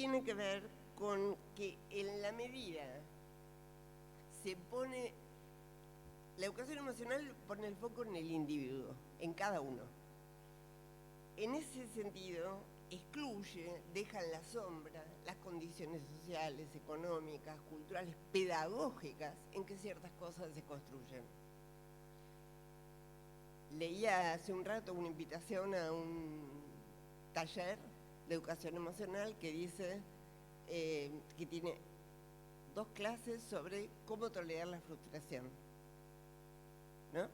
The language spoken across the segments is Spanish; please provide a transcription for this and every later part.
tiene que ver con que en la medida se pone, la educación emocional pone el foco en el individuo, en cada uno. En ese sentido, excluye, deja en la sombra las condiciones sociales, económicas, culturales, pedagógicas en que ciertas cosas se construyen. Leía hace un rato una invitación a un taller de educación emocional que dice que tiene 2 clases sobre cómo tolerar la frustración, ¿no?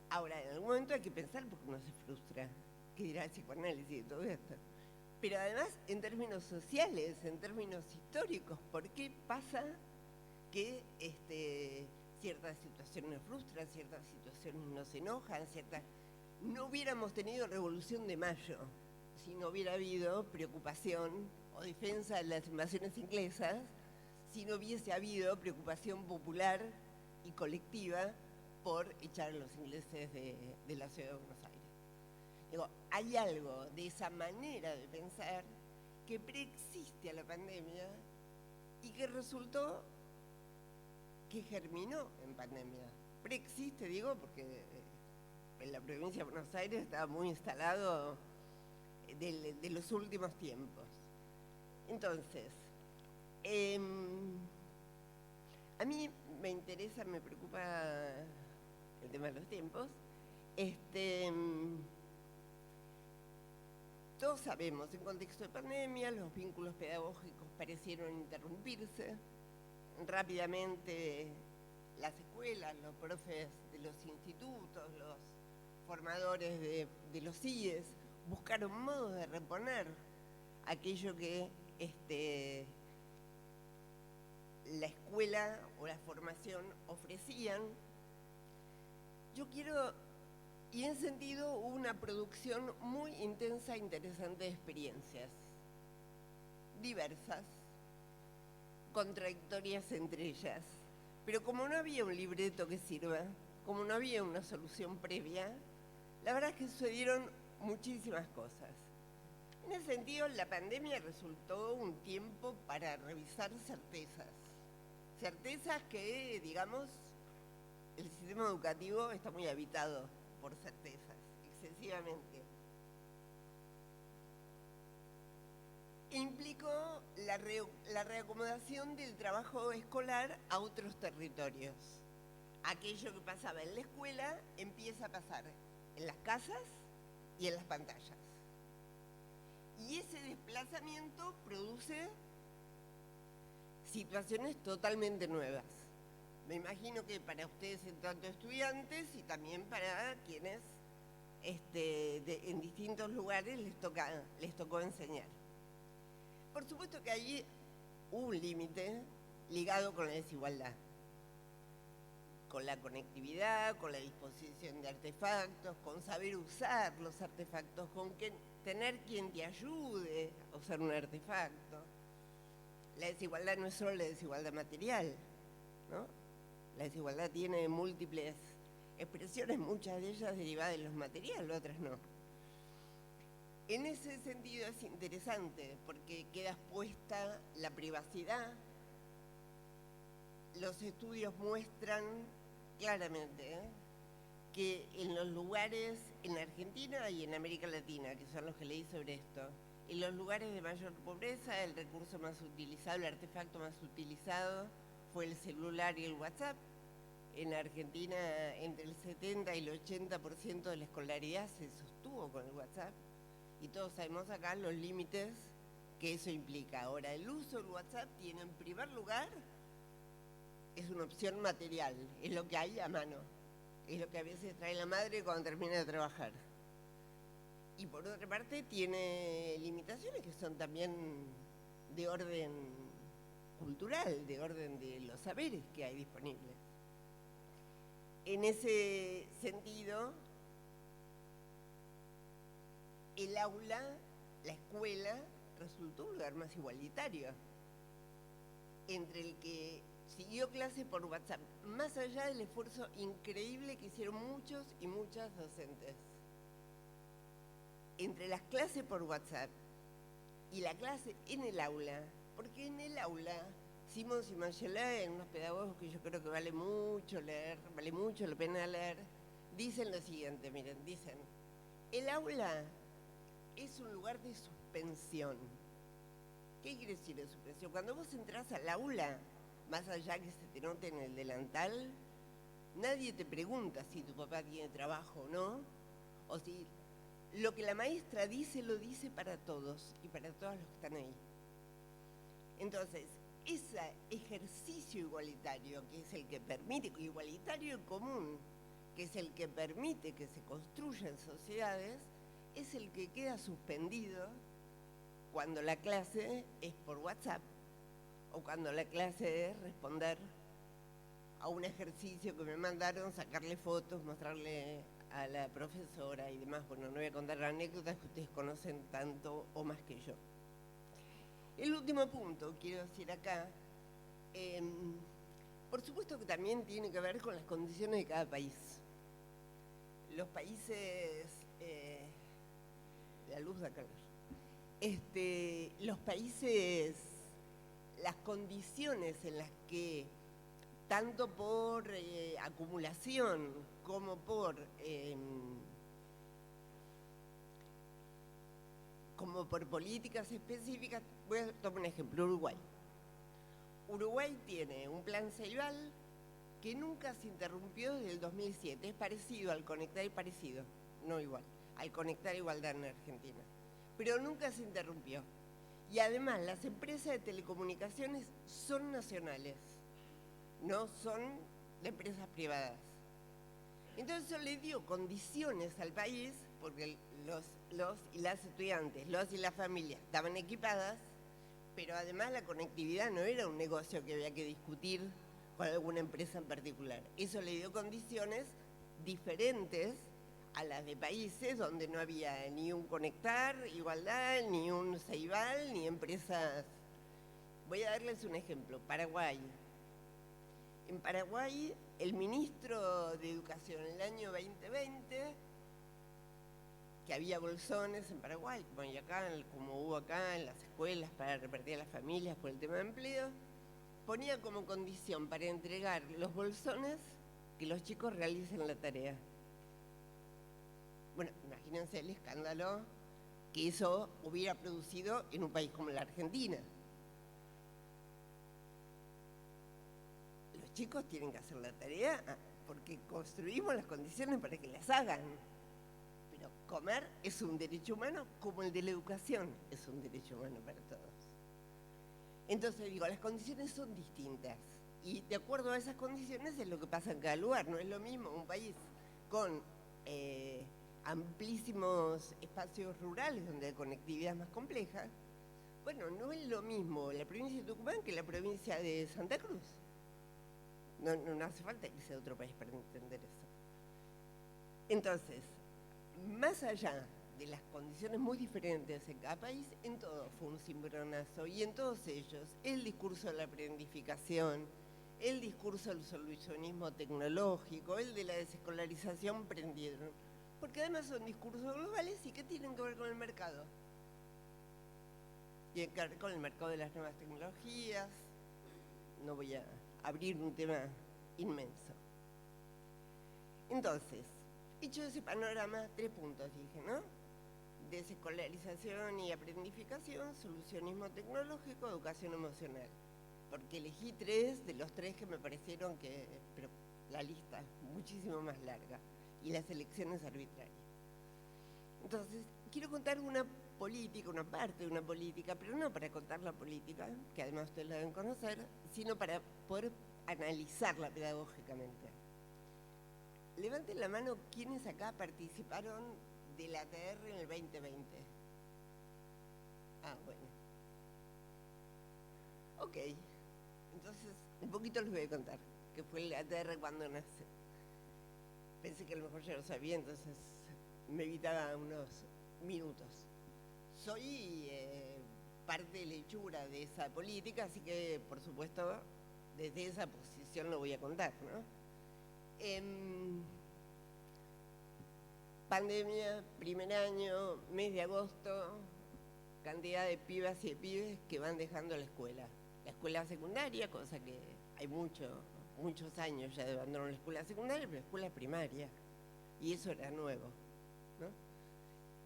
Ahora, en algún momento hay que pensar por qué uno se frustra, qué dirá el psicoanálisis y todo esto. Pero además, en términos sociales, en términos históricos, ¿por qué pasa que ciertas situaciones nos frustran, ciertas situaciones nos enojan, no hubiéramos tenido Revolución de Mayo si no hubiera habido preocupación o defensa de las invasiones inglesas, si no hubiese habido preocupación popular y colectiva por echar a los ingleses de la ciudad de Buenos Aires. Digo, hay algo de esa manera de pensar que preexiste a la pandemia y que resultó, que germinó en pandemia. Preexiste, digo, porque en la provincia de Buenos Aires estaba muy instalado de los últimos tiempos. Entonces, a mí me interesa, me preocupa el tema de los tiempos. Todos sabemos, en contexto de pandemia, los vínculos pedagógicos parecieron interrumpirse. Rápidamente las escuelas, los profes de los institutos, los formadores de los CIES, buscaron modos de reponer aquello que la escuela o la formación ofrecían. Yo quiero, y en ese sentido hubo una producción muy intensa e interesante de experiencias, diversas, contradictorias entre ellas. Pero como no había un libreto que sirva, como no había una solución previa, la verdad es que sucedieron muchísimas cosas. En ese sentido, la pandemia resultó un tiempo para revisar certezas. Certezas que, digamos, el sistema educativo está muy habitado por certezas, excesivamente. Implicó la reacomodación del trabajo escolar a otros territorios. Aquello que pasaba en la escuela empieza a pasar en las casas y en las pantallas. Y ese desplazamiento produce situaciones totalmente nuevas. Me imagino que para ustedes en tanto estudiantes y también para quienes en distintos lugares les tocó enseñar. Por supuesto que allí hubo un límite ligado con la desigualdad, con la conectividad, con la disposición de artefactos, con saber usar los artefactos, con tener quien te ayude a usar un artefacto. La desigualdad no es solo la desigualdad material, ¿no? La desigualdad tiene múltiples expresiones, muchas de ellas derivadas de los materiales, otras no. En ese sentido es interesante porque queda expuesta la privacidad. Los estudios muestran claramente que en los lugares, en Argentina y en América Latina, que son los que leí sobre esto, en los lugares de mayor pobreza, el recurso más utilizado, el artefacto más utilizado fue el celular y el WhatsApp. En Argentina, entre el 70 y el 80% de la escolaridad se sostuvo con el WhatsApp. Y todos sabemos acá los límites que eso implica. Ahora, el uso del WhatsApp tiene en primer lugar, es una opción material, es lo que hay a mano, es lo que a veces trae la madre cuando termina de trabajar. Y por otra parte tiene limitaciones que son también de orden cultural, de orden de los saberes que hay disponibles. En ese sentido, el aula, la escuela, resultó un lugar más igualitario entre el que siguió clase por WhatsApp, más allá del esfuerzo increíble que hicieron muchos y muchas docentes. Entre las clases por WhatsApp y la clase en el aula, porque en el aula, Simons y Mangelet, unos pedagogos que yo creo que vale mucho leer, vale mucho la pena leer, dicen lo siguiente, miren, dicen, el aula es un lugar de suspensión. ¿Qué quiere decir de suspensión? Cuando vos entras al aula, más allá que se te note en el delantal, nadie te pregunta si tu papá tiene trabajo o no, o si lo que la maestra dice, lo dice para todos y para todos los que están ahí. Entonces, ese ejercicio igualitario, que es el que permite, igualitario y común, que es el que permite que se construyan sociedades, es el que queda suspendido cuando la clase es por WhatsApp o cuando la clase es responder a un ejercicio que me mandaron, sacarle fotos, mostrarle a la profesora y demás. Bueno, no voy a contar anécdotas que ustedes conocen tanto o más que yo. El último punto, quiero decir acá, por supuesto que también tiene que ver con las condiciones de cada país. Los países, la luz da calor, los países, las condiciones en las que, tanto por acumulación como por políticas específicas, voy a tomar un ejemplo, Uruguay. Uruguay tiene un plan Ceibal que nunca se interrumpió desde el 2007, es parecido al Conectar, parecido, no igual, al Conectar Igualdad en Argentina, pero nunca se interrumpió. Y además las empresas de telecomunicaciones son nacionales, no son de empresas privadas. Entonces eso le dio condiciones al país, porque los y las estudiantes, los y las familias estaban equipadas, pero además la conectividad no era un negocio que había que discutir con alguna empresa en particular. Eso le dio condiciones diferentes a las de países donde no había ni un Conectar, Igualdad, ni un Ceibal, ni empresas. Voy a darles un ejemplo, Paraguay. En Paraguay, el ministro de Educación en el año 2020, que había bolsones en Paraguay, como hubo acá en las escuelas para repartir a las familias por el tema de empleo, ponía como condición para entregar los bolsones que los chicos realicen la tarea. Bueno, imagínense el escándalo que eso hubiera producido en un país como la Argentina. Los chicos tienen que hacer la tarea porque construimos las condiciones para que las hagan. Pero comer es un derecho humano como el de la educación es un derecho humano para todos. Entonces digo, las condiciones son distintas y de acuerdo a esas condiciones es lo que pasa en cada lugar. No es lo mismo un país con amplísimos espacios rurales donde la conectividad es más compleja. Bueno, no es lo mismo la provincia de Tucumán que la provincia de Santa Cruz. No hace falta que sea otro país para entender eso. Entonces, más allá de las condiciones muy diferentes en cada país, en todo fue un cimbronazo y en todos ellos el discurso de la aprendificación, el discurso del solucionismo tecnológico, el de la desescolarización prendieron, porque además son discursos globales y que tienen que ver con el mercado. Tienen que ver con el mercado de las nuevas tecnologías. No voy a abrir un tema inmenso. Entonces, hecho ese panorama, 3 puntos dije, ¿no? Desescolarización y aprendificación, solucionismo tecnológico, educación emocional. Porque elegí 3 de los 3 que me parecieron que, pero la lista es muchísimo más larga y la selección es arbitraria. Entonces, quiero contar una política, una parte de una política, pero no para contar la política, que además ustedes la deben conocer, sino para poder analizarla pedagógicamente. Levanten la mano quienes acá participaron de la ATR en el 2020. Ah, bueno. Ok. Entonces, un poquito les voy a contar, que fue el ATR cuando nace. Pensé que a lo mejor ya lo sabía, entonces me evitaba unos minutos. Soy parte de la hechura de esa política, así que, por supuesto, desde esa posición lo voy a contar, ¿no? Pandemia, primer año, mes de agosto, cantidad de pibas y de pibes que van dejando la escuela secundaria, cosa que hay muchos años ya de abandono la escuela secundaria, pero la escuela primaria, y eso era nuevo, ¿no?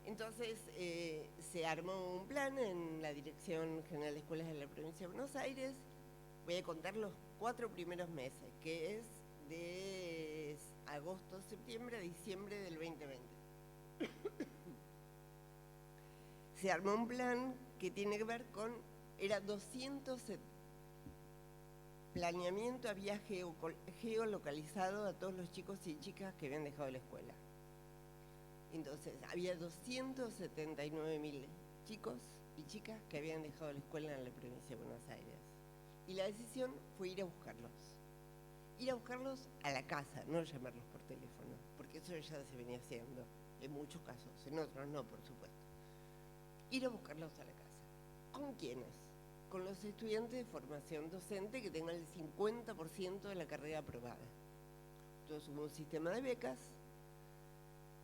Entonces se armó un plan en la Dirección General de Escuelas de la Provincia de Buenos Aires. Voy a contar los 4 primeros meses, que es de agosto, septiembre a diciembre del 2020. Se armó un plan que tiene que ver con, era 270, planeamiento había geolocalizado a todos los chicos y chicas que habían dejado la escuela. Entonces, había 279.000 chicos y chicas que habían dejado la escuela en la provincia de Buenos Aires. Y la decisión fue ir a buscarlos. Ir a buscarlos a la casa, no llamarlos por teléfono, porque eso ya se venía haciendo, en muchos casos, en otros no, por supuesto. Ir a buscarlos a la casa. ¿Con quiénes? Con los estudiantes de formación docente que tengan el 50% de la carrera aprobada. Entonces hubo un sistema de becas,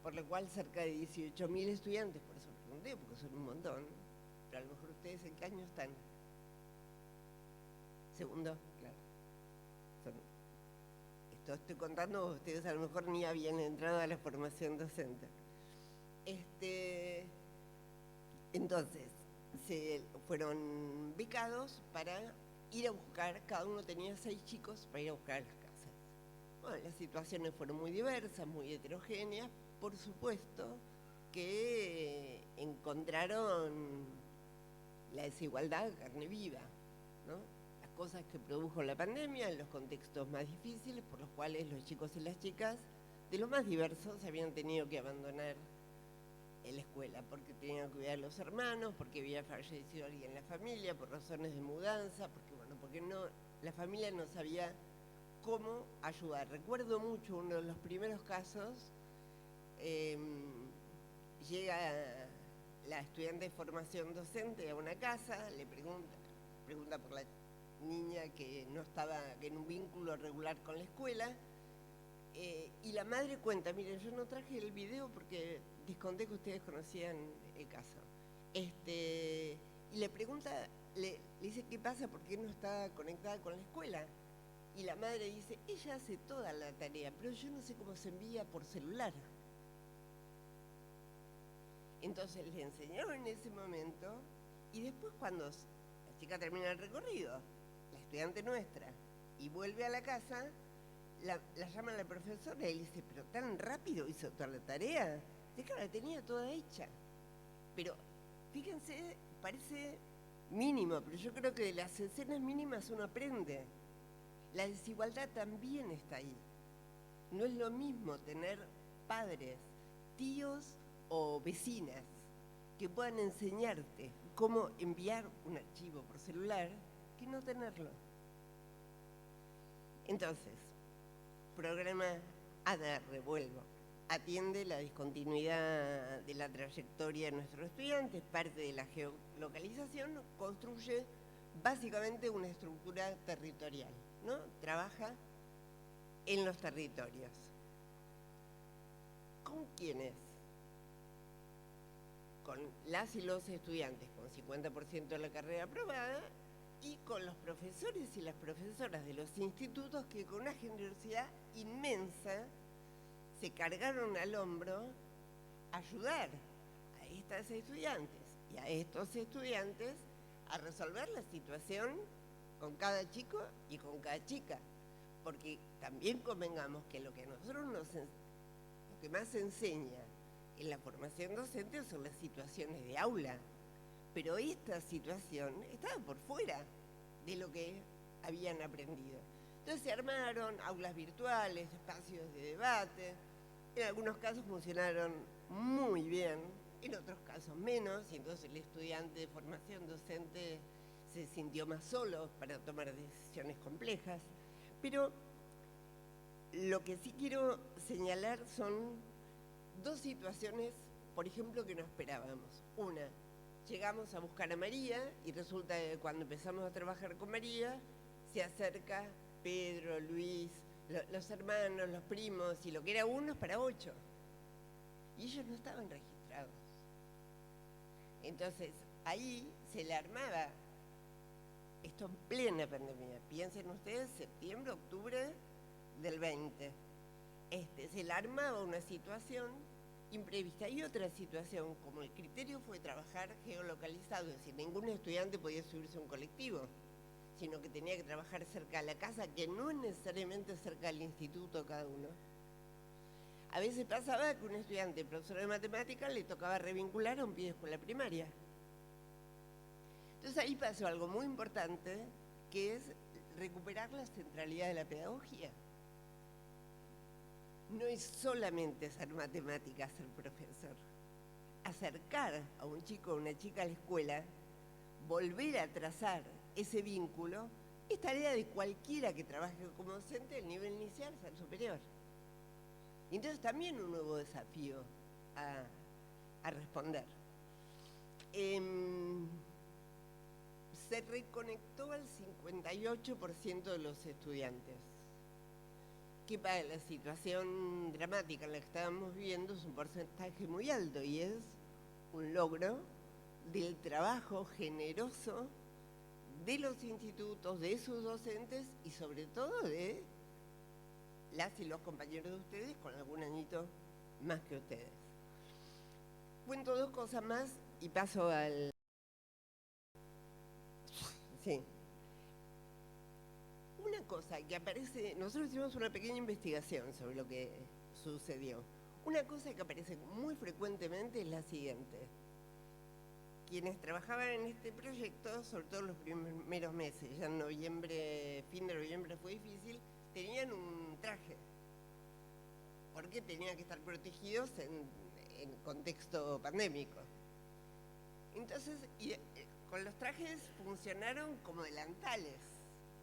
por lo cual cerca de 18.000 estudiantes, por eso pregunté, porque son un montón, pero a lo mejor ustedes en qué año están. Segundo, claro. Esto estoy contando, ustedes a lo mejor ni habían entrado a la formación docente. Entonces, se fueron becados para ir a buscar, cada uno tenía 6 chicos para ir a buscar a las casas. Bueno, las situaciones fueron muy diversas, muy heterogéneas, por supuesto que encontraron la desigualdad de carne viva, ¿no? Las cosas que produjo la pandemia en los contextos más difíciles, por los cuales los chicos y las chicas de los más diversos habían tenido que abandonar en la escuela, porque tenían que cuidar a los hermanos, porque había fallecido alguien en la familia, por razones de mudanza, porque la familia no sabía cómo ayudar. Recuerdo mucho uno de los primeros casos, llega la estudiante de formación docente a una casa, le pregunta por la niña que no estaba en un vínculo regular con la escuela, y la madre cuenta, miren, yo no traje el video porque desconté que ustedes conocían el caso. Y le pregunta, le dice qué pasa, por qué no está conectada con la escuela. Y la madre dice, ella hace toda la tarea, pero yo no sé cómo se envía por celular. Entonces le enseñaron en ese momento, y después cuando la chica termina el recorrido, la estudiante nuestra, y vuelve a la casa, la llama la profesora y le dice, pero tan rápido hizo toda la tarea. Dice, claro, la tenía toda hecha. Pero fíjense, parece mínimo, pero yo creo que de las escenas mínimas uno aprende. La desigualdad también está ahí. No es lo mismo tener padres, tíos o vecinas que puedan enseñarte cómo enviar un archivo por celular que no tenerlo. Entonces, programa ADR, vuelvo, atiende la discontinuidad de la trayectoria de nuestros estudiantes, parte de la geolocalización, construye básicamente una estructura territorial, ¿no? Trabaja en los territorios. ¿Con quiénes? Con las y los estudiantes con 50% de la carrera aprobada y con los profesores y las profesoras de los institutos que con una generosidad inmensa se cargaron al hombro ayudar a estas estudiantes y a estos estudiantes a resolver la situación con cada chico y con cada chica, porque también convengamos que lo que a nosotros lo que más se enseña en la formación docente son las situaciones de aula, pero esta situación estaba por fuera de lo que habían aprendido. Entonces se armaron aulas virtuales, espacios de debate, en algunos casos funcionaron muy bien, en otros casos menos, y entonces el estudiante de formación docente se sintió más solo para tomar decisiones complejas. Pero lo que sí quiero señalar son 2 situaciones, por ejemplo, que no esperábamos. Una, llegamos a buscar a María y resulta que cuando empezamos a trabajar con María, se acerca Pedro, Luis, los hermanos, los primos, y lo que era 1 es para 8. Y ellos no estaban registrados. Entonces, ahí se le armaba, esto en plena pandemia, piensen ustedes, septiembre, octubre del 20, se le armaba una situación imprevista. Y otra situación, como el criterio fue trabajar geolocalizado, es decir, ningún estudiante podía subirse a un colectivo, sino que tenía que trabajar cerca de la casa, que no es necesariamente cerca del instituto cada uno. A veces pasaba que un estudiante, profesor de matemáticas, le tocaba revincular a un pie de escuela primaria. Entonces ahí pasó algo muy importante, que es recuperar la centralidad de la pedagogía. No es solamente ser matemática, ser profesor. Acercar a un chico o una chica a la escuela, volver a trazar ese vínculo, es tarea de cualquiera que trabaje como docente del nivel inicial al superior. Y entonces también un nuevo desafío a responder. Se reconectó al 58% de los estudiantes, que para la situación dramática en la que estábamos viviendo es un porcentaje muy alto y es un logro del trabajo generoso de los institutos, de sus docentes y sobre todo de las y los compañeros de ustedes con algún añito más que ustedes. Cuento dos cosas más y paso al... Sí. Una cosa que aparece, nosotros hicimos una pequeña investigación sobre lo que sucedió. Una cosa que aparece muy frecuentemente es la siguiente. Quienes trabajaban en este proyecto, sobre todo los primeros meses, ya en noviembre, fin de noviembre fue difícil, tenían un traje, porque tenían que estar protegidos en contexto pandémico. Entonces, con los trajes funcionaron como delantales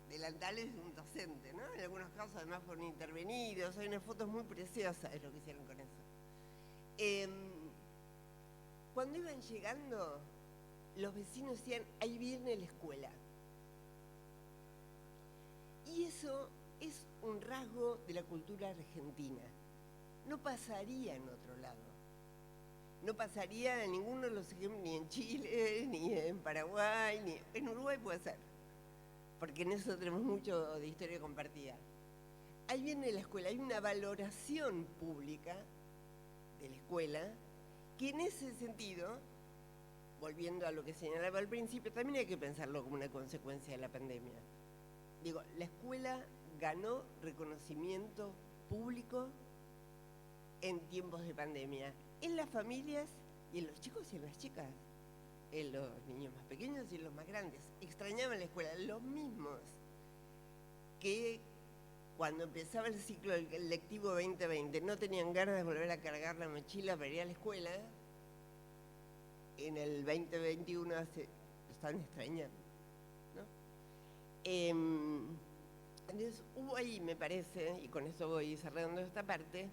de un docente, ¿no? En algunos casos además fueron intervenidos, hay unas fotos muy preciosas de lo que hicieron con eso. Cuando iban llegando, los vecinos decían, ahí viene la escuela. Y eso es un rasgo de la cultura argentina. No pasaría en otro lado. No pasaría en ninguno de los ejemplos, ni en Chile, ni en Paraguay, ni en Uruguay puede ser, porque en eso tenemos mucho de historia compartida. Ahí viene la escuela, hay una valoración pública de la escuela, que en ese sentido, volviendo a lo que señalaba al principio, también hay que pensarlo como una consecuencia de la pandemia. Digo, la escuela ganó reconocimiento público en tiempos de pandemia, en las familias y en los chicos y en las chicas, en los niños más pequeños y en los más grandes. Extrañaban la escuela, los mismos que cuando empezaba el ciclo lectivo 2020 no tenían ganas de volver a cargar la mochila para ir a la escuela, en el 2021 lo están extrañando, ¿no? Entonces hubo ahí, me parece, y con eso voy cerrando esta parte,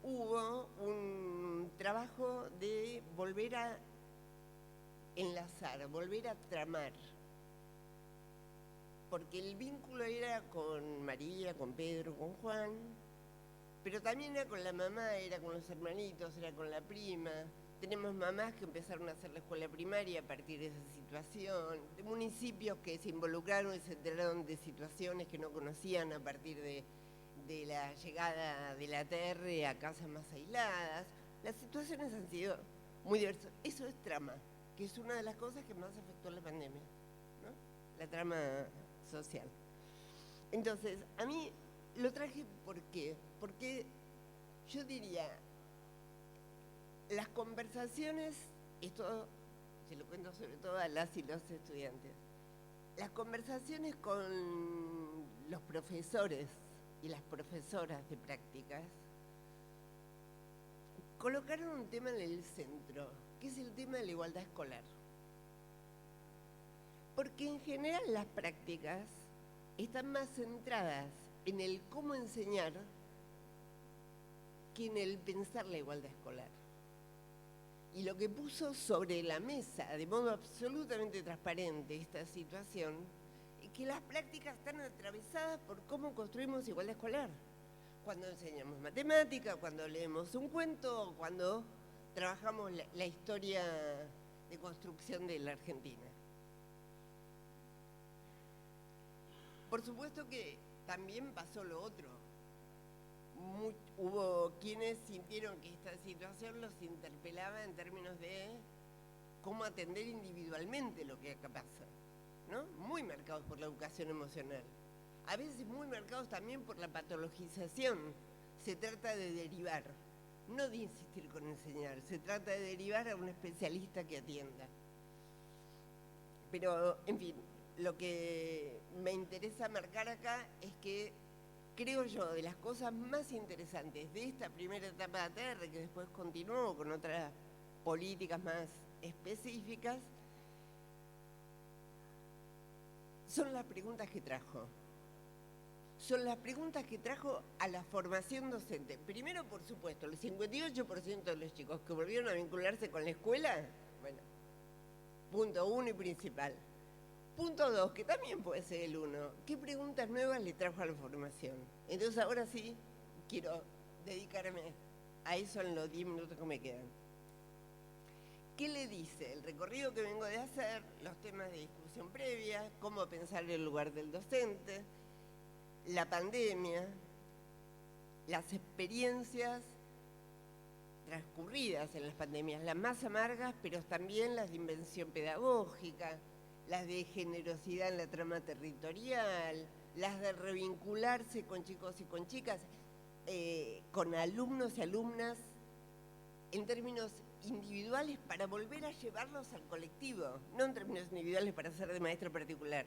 hubo un trabajo de volver a enlazar, volver a tramar, porque el vínculo era con María, con Pedro, con Juan, pero también era con la mamá, era con los hermanitos, era con la prima. Tenemos mamás que empezaron a hacer la escuela primaria a partir de esa situación, de municipios que se involucraron y se enteraron de situaciones que no conocían a partir de la llegada de la TR a casas más aisladas. Las situaciones han sido muy diversas. Eso es trama, que es una de las cosas que más afectó la pandemia, ¿no? La trama social. Entonces, a mí lo traje ¿por qué? Porque yo diría, las conversaciones, esto se lo cuento sobre todo a las y los estudiantes, las conversaciones con los profesores y las profesoras de prácticas colocaron un tema en el centro, que es el tema de la igualdad escolar. Porque en general las prácticas están más centradas en el cómo enseñar que en el pensar la igualdad escolar. Y lo que puso sobre la mesa, de modo absolutamente transparente, esta situación, es que las prácticas están atravesadas por cómo construimos igualdad escolar. Cuando enseñamos matemática, cuando leemos un cuento, cuando trabajamos la historia de construcción de la Argentina. Por supuesto que también pasó lo otro. Hubo quienes sintieron que esta situación los interpelaba en términos de cómo atender individualmente lo que acá pasa, ¿no? Muy marcados por la educación emocional. A veces muy marcados también por la patologización. Se trata de derivar, no de insistir con enseñar, se trata de derivar a un especialista que atienda. Pero, en fin, lo que me interesa marcar acá es que creo yo, de las cosas más interesantes de esta primera etapa de ATR, que después continuó con otras políticas más específicas, son las preguntas que trajo. Son las preguntas que trajo a la formación docente. Primero, por supuesto, el 58% de los chicos que volvieron a vincularse con la escuela, bueno, punto uno y principal. Punto 2, que también puede ser el 1. ¿Qué preguntas nuevas le trajo a la formación? Entonces ahora sí quiero dedicarme a eso en los 10 minutos que me quedan. ¿Qué le dice el recorrido que vengo de hacer, los temas de discusión previa, cómo pensar el lugar del docente, la pandemia, las experiencias transcurridas en las pandemias, las más amargas, pero también las de invención pedagógica, las de generosidad en la trama territorial, las de revincularse con chicos y con chicas, con alumnos y alumnas en términos individuales para volver a llevarlos al colectivo, no en términos individuales para ser de maestro particular,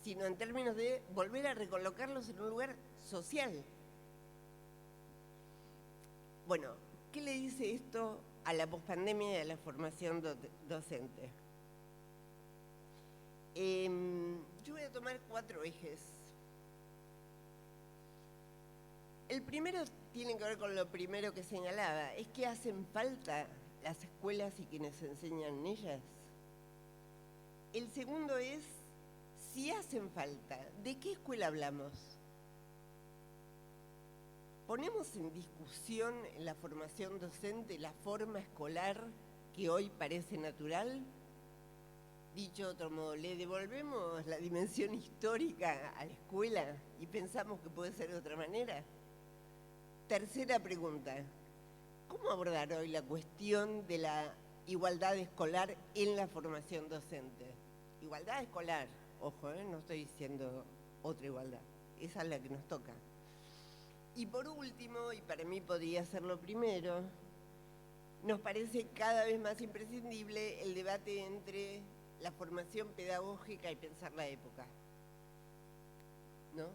sino en términos de volver a recolocarlos en un lugar social. Bueno, ¿qué le dice esto a la pospandemia y a la formación docente? Yo voy a tomar 4 ejes. El primero tiene que ver con lo primero que señalaba, es que hacen falta las escuelas y quienes enseñan en ellas. El segundo es, si hacen falta, ¿de qué escuela hablamos? ¿Ponemos en discusión en la formación docente la forma escolar que hoy parece natural? Dicho de otro modo, ¿le devolvemos la dimensión histórica a la escuela y pensamos que puede ser de otra manera? Tercera pregunta, ¿cómo abordar hoy la cuestión de la igualdad escolar en la formación docente? Igualdad escolar, ojo, no estoy diciendo otra igualdad, esa es la que nos toca. Y por último, y para mí podría ser lo primero, nos parece cada vez más imprescindible el debate entre la formación pedagógica y pensar la época, ¿no?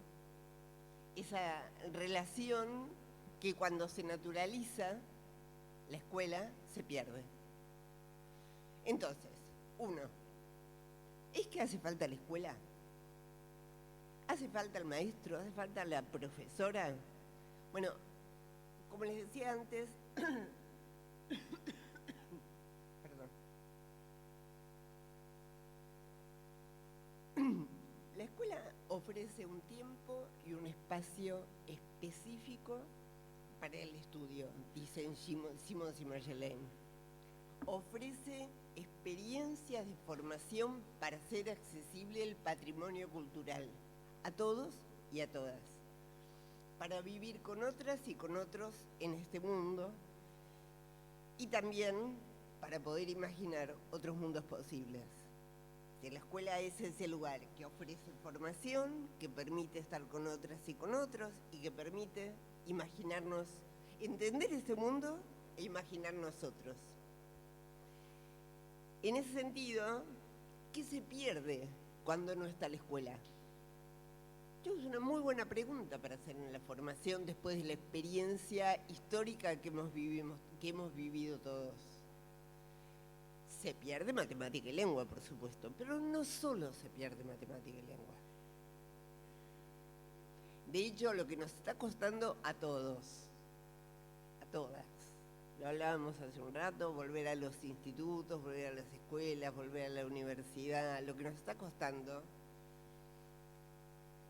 Esa relación que cuando se naturaliza la escuela se pierde. Entonces, 1, ¿es que hace falta la escuela? ¿Hace falta el maestro? ¿Hace falta la profesora? Bueno, como les decía antes, la escuela ofrece un tiempo y un espacio específico para el estudio, dicen Simons y Marjolaine. Ofrece experiencias de formación para hacer accesible el patrimonio cultural a todos y a todas, para vivir con otras y con otros en este mundo y también para poder imaginar otros mundos posibles. Que la escuela es ese lugar que ofrece formación, que permite estar con otras y con otros y que permite imaginarnos, entender este mundo e imaginar nosotros. En ese sentido, ¿qué se pierde cuando no está la escuela? Es una muy buena pregunta para hacer en la formación después de la experiencia histórica que hemos vivido todos. Se pierde matemática y lengua, por supuesto, pero no solo se pierde matemática y lengua. De hecho, lo que nos está costando a todos, a todas, lo hablábamos hace un rato, volver a los institutos, volver a las escuelas, volver a la universidad, lo que nos está costando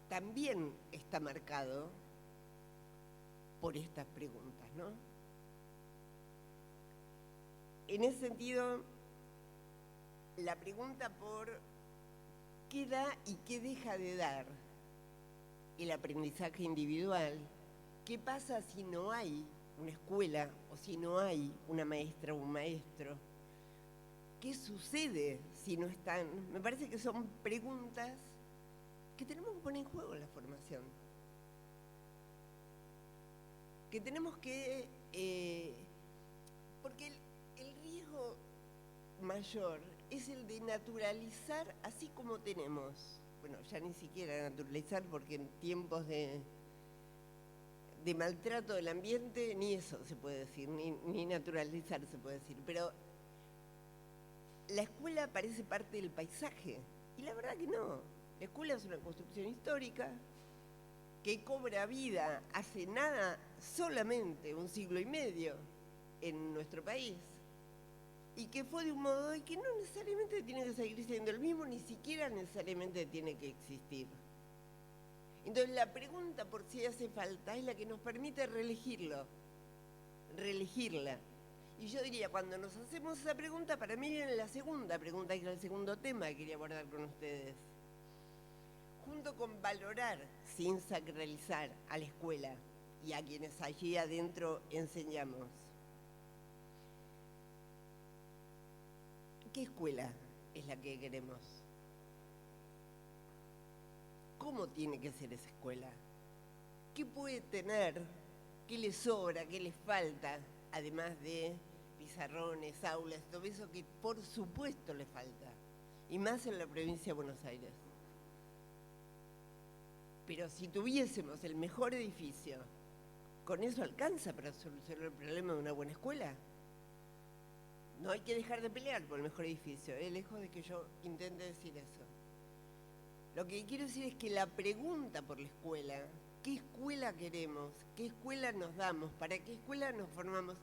también está marcado por estas preguntas, ¿no? en ese sentido, la pregunta por qué da y qué deja de dar el aprendizaje individual, qué pasa si no hay una escuela o si no hay una maestra o un maestro, qué sucede si no están. Me parece que son preguntas que tenemos que poner en juego en la formación, que tenemos que, porque el riesgo mayor es el de naturalizar así como tenemos, bueno, ya ni siquiera naturalizar, porque en tiempos de maltrato del ambiente ni eso se puede decir, ni naturalizar se puede decir, pero la escuela parece parte del paisaje, y la verdad que no. La escuela es una construcción histórica que cobra vida hace nada, solamente 1 siglo y medio en nuestro país, y que fue de un modo y que no necesariamente tiene que seguir siendo el mismo, ni siquiera necesariamente tiene que existir. Entonces la pregunta por si hace falta es la que nos permite reelegirla. Y yo diría, cuando nos hacemos esa pregunta, para mí viene la segunda pregunta, que era el segundo tema que quería abordar con ustedes. Junto con valorar, sin sacralizar, a la escuela y a quienes allí adentro enseñamos. ¿Qué escuela es la que queremos? ¿Cómo tiene que ser esa escuela? ¿Qué puede tener? ¿Qué le sobra? ¿Qué le falta? Además de pizarrones, aulas, todo eso que por supuesto le falta. Y más en la provincia de Buenos Aires. Pero si tuviésemos el mejor edificio, ¿con eso alcanza para solucionar el problema de una buena escuela? No hay que dejar de pelear por el mejor edificio, lejos de que yo intente decir eso. Lo que quiero decir es que la pregunta por la escuela, ¿qué escuela queremos? ¿Qué escuela nos damos? ¿Para qué escuela nos formamos?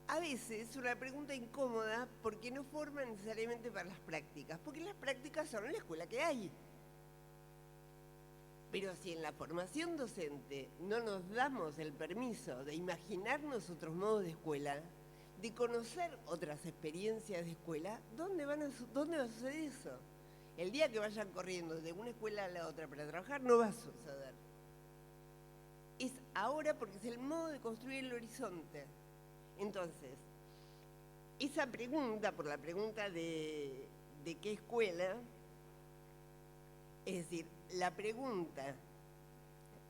A veces es una pregunta incómoda porque no forma necesariamente para las prácticas, porque las prácticas son la escuela que hay. Pero si en la formación docente no nos damos el permiso de imaginarnos otros modos de escuela, de conocer otras experiencias de escuela, ¿dónde va a suceder eso? El día que vayan corriendo de una escuela a la otra para trabajar no va a suceder. Es ahora porque es el modo de construir el horizonte. Entonces, esa pregunta, por la pregunta de qué escuela, es decir, la pregunta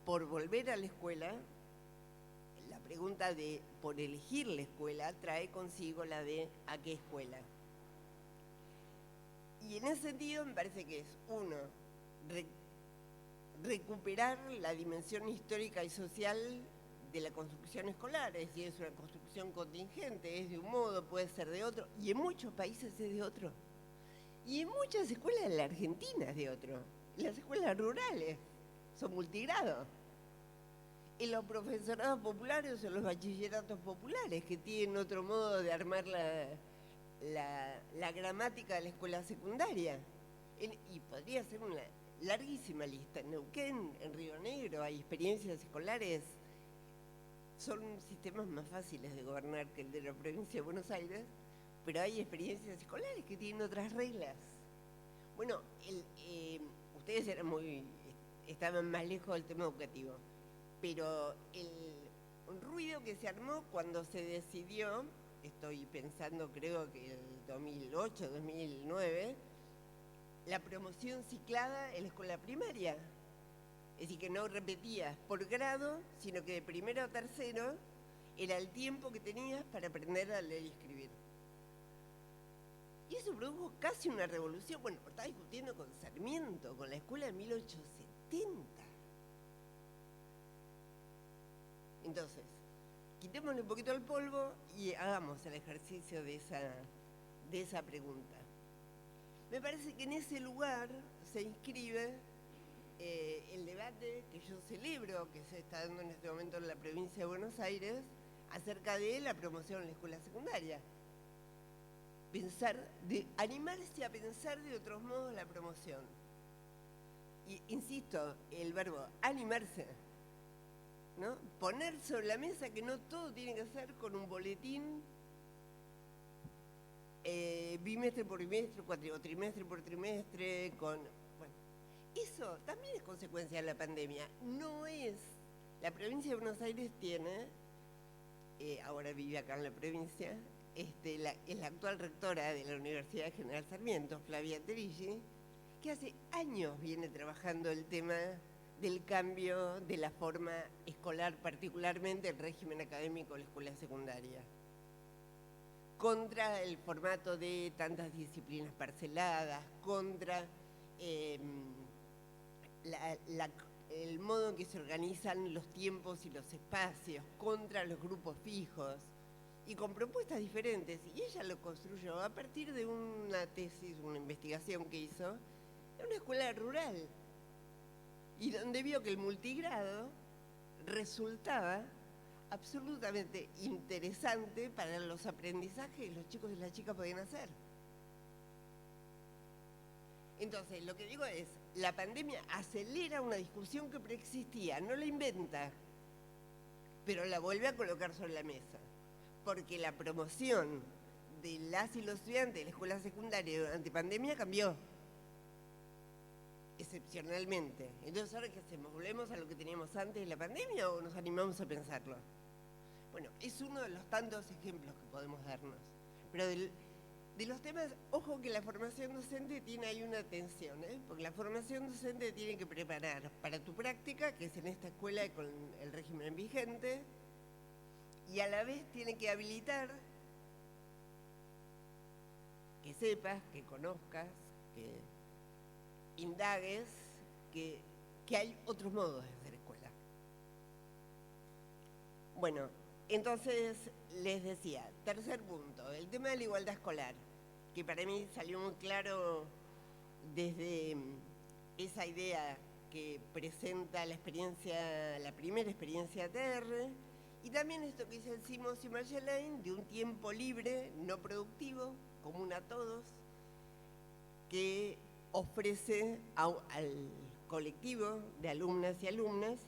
por volver a la escuela, la pregunta de por elegir la escuela, trae consigo la de ¿a qué escuela? Y en ese sentido me parece que es, uno, recuperar la dimensión histórica y social de la construcción escolar, es decir, es una construcción contingente, es de un modo, puede ser de otro, y en muchos países es de otro. Y en muchas escuelas de la Argentina es de otro. Las escuelas rurales son multigrado. En los profesorados populares o los bachilleratos populares, que tienen otro modo de armar la gramática de la escuela secundaria. Y podría ser una larguísima lista. En Neuquén, en Río Negro, hay experiencias escolares. Son sistemas más fáciles de gobernar que el de la provincia de Buenos Aires, pero hay experiencias escolares que tienen otras reglas. Bueno, ustedes estaban más lejos del tema educativo, pero un ruido que se armó cuando se decidió, estoy pensando creo que el 2008, 2009, la promoción ciclada en la escuela primaria. Es decir, que no repetías por grado, sino que de primero a tercero era el tiempo que tenías para aprender a leer y escribir. Y eso produjo casi una revolución. Bueno, estaba discutiendo con Sarmiento, con la escuela de 1870. Entonces, quitémosle un poquito el polvo y hagamos el ejercicio de esa pregunta. Me parece que en ese lugar se inscribe el debate que yo celebro, que se está dando en este momento en la provincia de Buenos Aires, acerca de la promoción en la escuela secundaria. Animarse a pensar de otros modos la promoción. Y insisto, el verbo animarse, ¿no? Poner sobre la mesa que no todo tiene que ser con un boletín bimestre por bimestre, o trimestre por trimestre, bueno, eso también es consecuencia de la pandemia. No es... La provincia de Buenos Aires tiene, ahora vive acá en la provincia, es la actual rectora de la Universidad General Sarmiento, Flavia Terilli, que hace años viene trabajando el tema del cambio de la forma escolar, particularmente el régimen académico de la escuela secundaria, contra el formato de tantas disciplinas parceladas, contra el modo en que se organizan los tiempos y los espacios, contra los grupos fijos, y con propuestas diferentes. Y ella lo construyó a partir de una tesis, una investigación que hizo en una escuela rural, y donde vio que el multigrado resultaba absolutamente interesante para los aprendizajes que los chicos y las chicas podían hacer. Entonces, lo que digo es, la pandemia acelera una discusión que preexistía, no la inventa, pero la vuelve a colocar sobre la mesa, porque la promoción de las y los estudiantes de la escuela secundaria durante pandemia cambió, excepcionalmente. Entonces, ¿ahora qué hacemos? ¿Volvemos a lo que teníamos antes de la pandemia o nos animamos a pensarlo? Bueno, es uno de los tantos ejemplos que podemos darnos. Pero de los temas, ojo que la formación docente tiene ahí una tensión, porque la formación docente tiene que preparar para tu práctica, que es en esta escuela con el régimen vigente, y a la vez tiene que habilitar que sepas, que conozcas, que indagues, que hay otros modos de hacer escuela. Bueno, entonces les decía, tercer punto, el tema de la igualdad escolar, que para mí salió muy claro desde esa idea que presenta la experiencia, la primera experiencia ATR, y también esto que dice Simons y Marjolaine, de un tiempo libre, no productivo, común a todos, que ofrece al colectivo de alumnas y alumnas,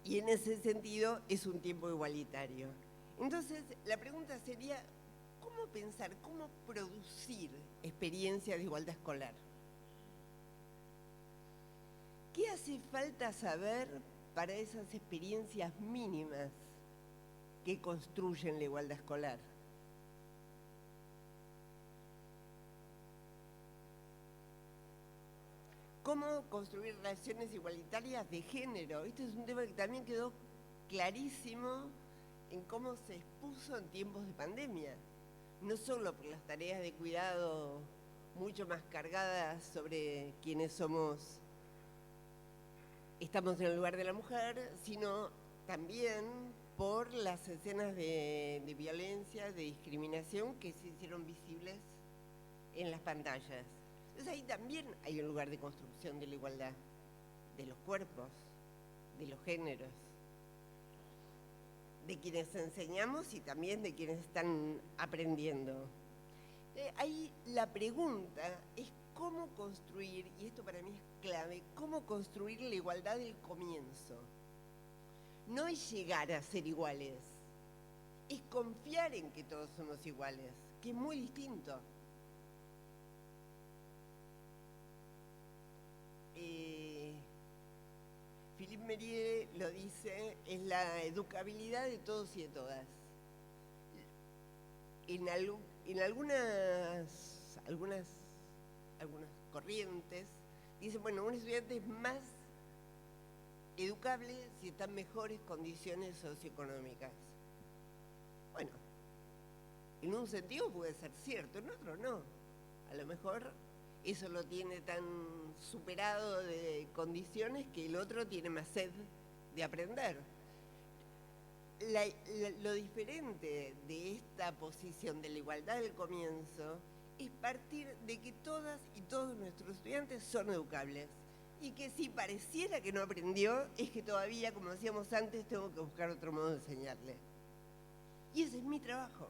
y en ese sentido es un tiempo igualitario. Entonces, la pregunta sería, ¿cómo pensar, cómo producir experiencias de igualdad escolar? ¿Qué hace falta saber para esas experiencias mínimas que construyen la igualdad escolar? ¿Cómo construir relaciones igualitarias de género? Este es un tema que también quedó clarísimo en cómo se expuso en tiempos de pandemia. No solo por las tareas de cuidado mucho más cargadas sobre quienes estamos en el lugar de la mujer, sino también por las escenas de violencia, de discriminación que se hicieron visibles en las pantallas. Entonces ahí también hay un lugar de construcción de la igualdad, de los cuerpos, de los géneros, de quienes enseñamos y también de quienes están aprendiendo. Ahí la pregunta es cómo construir, y esto para mí es clave, cómo construir la igualdad del comienzo. No es llegar a ser iguales, es confiar en que todos somos iguales, que es muy distinto. Philippe Mérieux lo dice, es la educabilidad de todos y de todas. En algunas corrientes dicen, bueno, un estudiante es más educable si está en mejores condiciones socioeconómicas. Bueno, en un sentido puede ser cierto, en otro no. A lo mejor eso lo tiene tan superado de condiciones que el otro tiene más sed de aprender. Lo diferente de esta posición de la igualdad del comienzo es partir de que todas y todos nuestros estudiantes son educables y que si pareciera que no aprendió, es que todavía, como decíamos antes, tengo que buscar otro modo de enseñarle. Y ese es mi trabajo.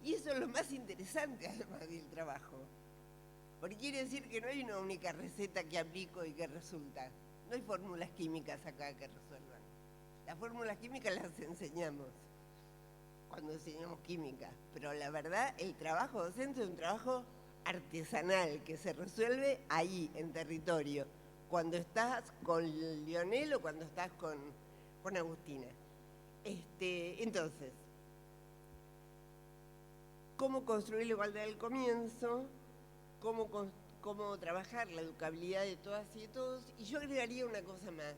Y eso es lo más interesante, además del trabajo. Porque quiere decir que no hay una única receta que aplico y que resulta. No hay fórmulas químicas acá que resuelvan. Las fórmulas químicas las enseñamos. cuando enseñamos química, pero la verdad el trabajo docente es un trabajo artesanal que se resuelve ahí, en territorio, cuando estás con Lionel o cuando estás con Agustina. Entonces, ¿cómo construir la igualdad del comienzo? ¿Cómo trabajar la educabilidad de todas y de todos? Y yo agregaría una cosa más.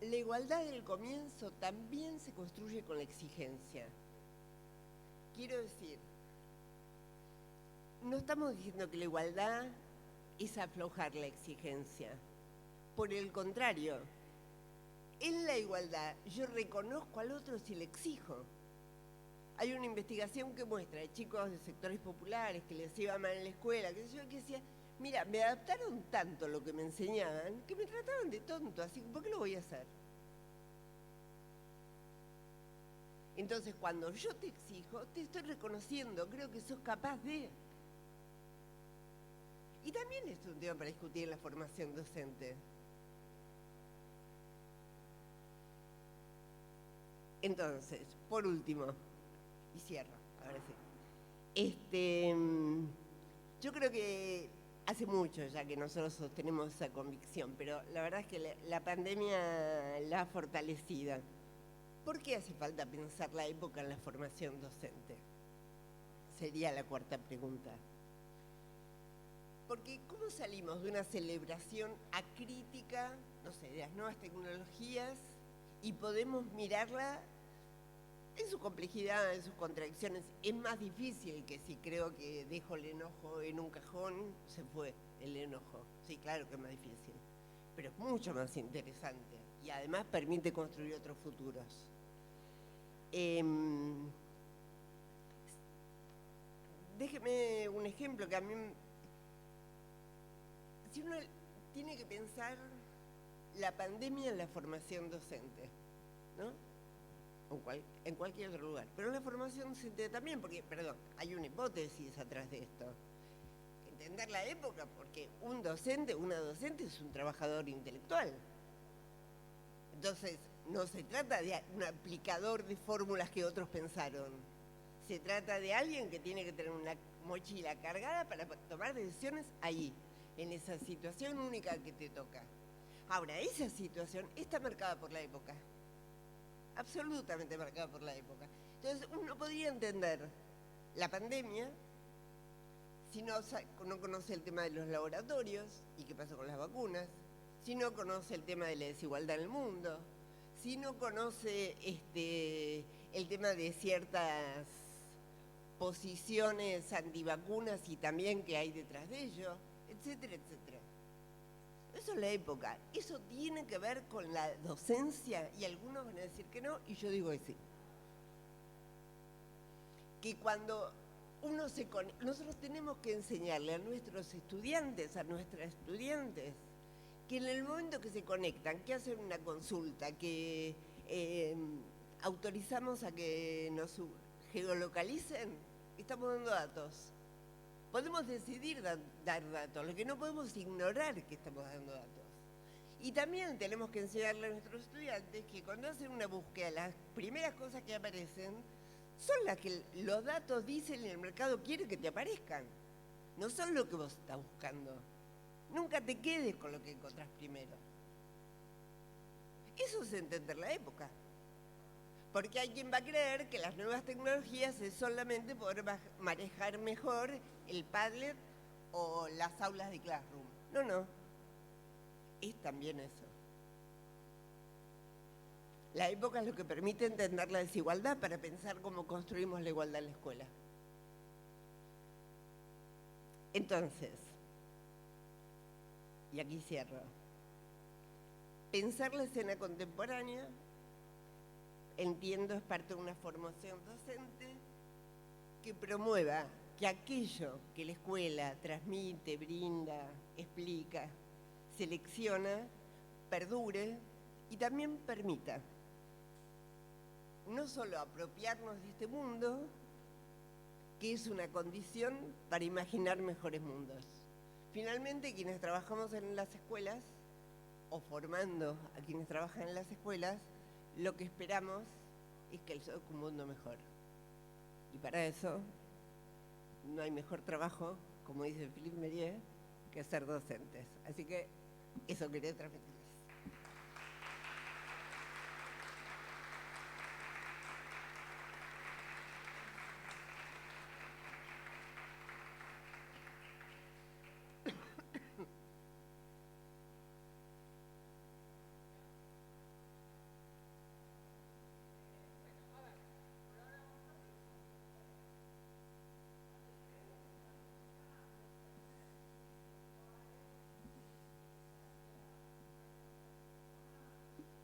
La igualdad del comienzo también se construye con la exigencia. Quiero decir, no estamos diciendo que la igualdad es aflojar la exigencia. Por el contrario, en la igualdad yo reconozco al otro si le exijo. Hay una investigación que muestra de chicos de sectores populares que les iba mal en la escuela, que decía, mira, me adaptaron tanto lo que me enseñaban que me trataban de tonto, así que ¿por qué lo voy a hacer? Entonces, cuando yo te exijo, te estoy reconociendo, creo que sos capaz de. Y también es un tema para discutir en la formación docente. Entonces, por último, y cierro, ahora sí. Yo creo que hace mucho ya que nosotros sostenemos esa convicción, pero la verdad es que la pandemia la ha fortalecido. ¿Por qué hace falta pensar la época en la formación docente? Sería la cuarta pregunta. Porque ¿cómo salimos de una celebración acrítica, no sé, de las nuevas tecnologías y podemos mirarla en su complejidad, en sus contradicciones? Es más difícil que si creo que dejo el enojo en un cajón, se fue el enojo. Sí, claro que es más difícil, pero es mucho más interesante y además permite construir otros futuros. Déjeme un ejemplo que a mí... Si uno tiene que pensar la pandemia en la formación docente, ¿no? En cualquier otro lugar, pero en la formación docente también, porque, perdón, hay una hipótesis atrás de esto. Entender la época, porque un docente, una docente es un trabajador intelectual. Entonces, no se trata de un aplicador de fórmulas que otros pensaron. Se trata de alguien que tiene que tener una mochila cargada para tomar decisiones ahí, en esa situación única que te toca. Ahora, esa situación está marcada por la época. Absolutamente marcada por la época. Entonces, uno podría entender la pandemia si no conoce el tema de los laboratorios y qué pasó con las vacunas, si no conoce el tema de la desigualdad en el mundo, si no conoce el tema de ciertas posiciones antivacunas y también qué hay detrás de ello, etcétera, etcétera. Eso es la época. Eso tiene que ver con la docencia y algunos van a decir que no y yo digo que sí. Que cuando nosotros tenemos que enseñarle a nuestros estudiantes, a nuestras estudiantes, que en el momento que se conectan, que hacen una consulta, que autorizamos a que nos geolocalicen, estamos dando datos. Podemos decidir dar datos, lo que no podemos es ignorar que estamos dando datos. Y también tenemos que enseñarle a nuestros estudiantes que cuando hacen una búsqueda, las primeras cosas que aparecen son las que los datos dicen y el mercado quiere que te aparezcan. No son lo que vos estás buscando. Nunca te quedes con lo que encontrás primero. Eso es entender la época. Porque hay quien va a creer que las nuevas tecnologías es solamente poder manejar mejor el Padlet o las aulas de Classroom. No, no. Es también eso. La época es lo que permite entender la desigualdad para pensar cómo construimos la igualdad en la escuela. Entonces, y aquí cierro, pensar la escena contemporánea, entiendo, es parte de una formación docente que promueva que aquello que la escuela transmite, brinda, explica, selecciona, perdure y también permita no solo apropiarnos de este mundo, que es una condición para imaginar mejores mundos. Finalmente, quienes trabajamos en las escuelas, o formando a quienes trabajan en las escuelas, lo que esperamos es que el SOC un mundo mejor. Y para eso no hay mejor trabajo, como dice Philippe Mérieux, que ser docentes. Así que eso quería transmitirles.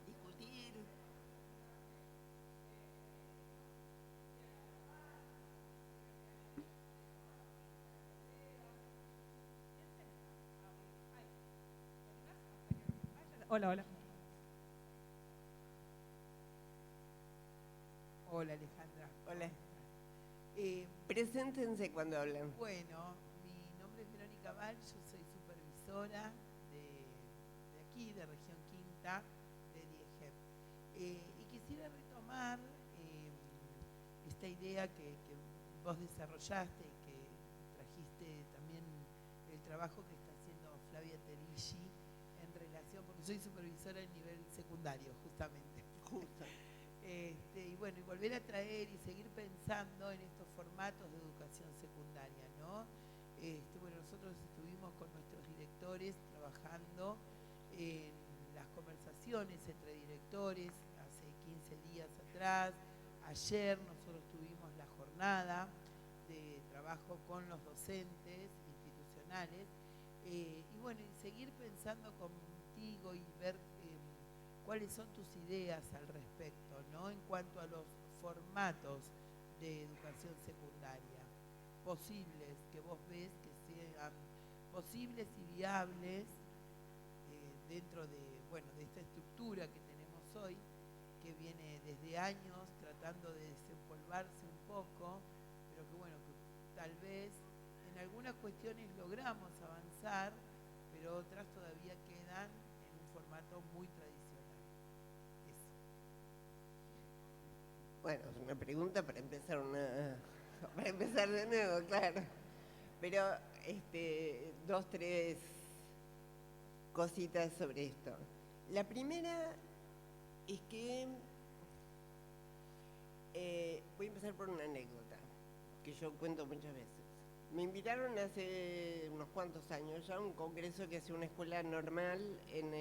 Discutir. Hola, hola. Hola, Alejandra. Hola. Preséntense cuando hablan. Bueno, mi nombre es Verónica Val, yo soy supervisora de aquí, de Región Quinta, de DIEGEP. Y quisiera retomar esta idea que vos desarrollaste y que trajiste también el trabajo que está haciendo Flavia Terigi en relación, porque soy supervisora en nivel secundario, justamente. Justo. Y bueno, y volver a traer y seguir pensando en estos formatos de educación secundaria, ¿no? Bueno, nosotros estuvimos con nuestros directores trabajando en las conversaciones entre directores hace 15 días atrás. Ayer nosotros tuvimos la jornada de trabajo con los docentes institucionales y bueno, y seguir pensando contigo y ver cuáles son tus ideas al respecto, ¿no? En cuanto a los formatos de educación secundaria posibles, que vos ves que sean posibles y viables dentro de, bueno, de esta estructura que tenemos hoy, que viene desde años tratando de desempolvarse un poco, pero que bueno, que tal vez en algunas cuestiones logramos avanzar, pero otras todavía quedan en un formato muy tradicional. Bueno, es una pregunta para empezar de nuevo, claro. Pero dos, tres cositas sobre esto. La primera es que voy a empezar por una anécdota que yo cuento muchas veces. Me invitaron hace unos cuantos años ya a un congreso que hace una escuela normal en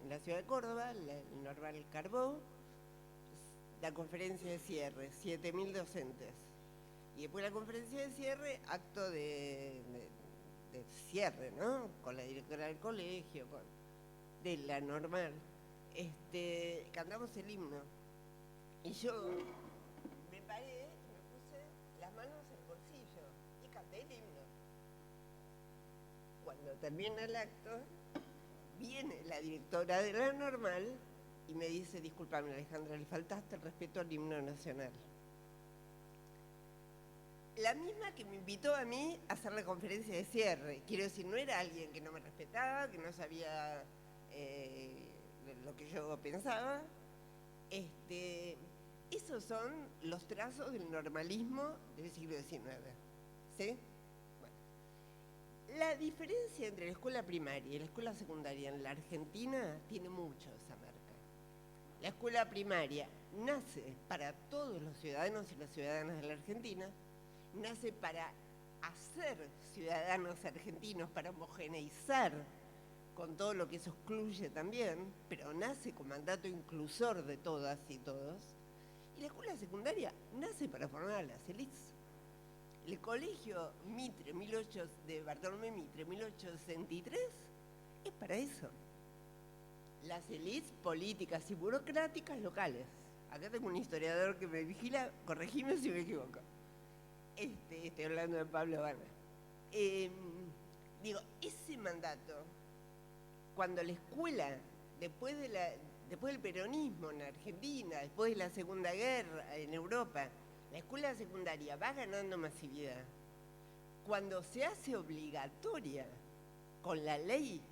la ciudad de Córdoba, el Normal Carbó, la conferencia de cierre, 7.000 docentes. Y después la conferencia de cierre, acto de cierre, ¿no? Con la directora del colegio, de la normal. Cantamos el himno. Y yo me paré, me puse las manos en el bolsillo y canté el himno. Cuando termina el acto, viene la directora de la normal y me dice: discúlpame, Alejandra, le faltaste el respeto al himno nacional. La misma que me invitó a mí a hacer la conferencia de cierre. Quiero decir, no era alguien que no me respetaba, que no sabía lo que yo pensaba. Esos son los trazos del normalismo del siglo XIX. ¿Sí? Bueno. La diferencia entre la escuela primaria y la escuela secundaria en la Argentina tiene mucho esa marca. La escuela primaria nace para todos los ciudadanos y las ciudadanas de la Argentina, nace para hacer ciudadanos argentinos, para homogeneizar con todo lo que eso excluye también, pero nace con mandato inclusor de todas y todos. Y la escuela secundaria nace para formar a las élites. El colegio Mitre, de Bartolomé Mitre, 1863, es para eso. Las élites políticas y burocráticas locales. Acá tengo un historiador que me vigila, corregime si me equivoco. Estoy hablando de Pablo Habana. Digo, ese mandato, cuando la escuela, después del peronismo en Argentina, después de la Segunda Guerra en Europa, la escuela secundaria va ganando masividad. Cuando se hace obligatoria con la Ley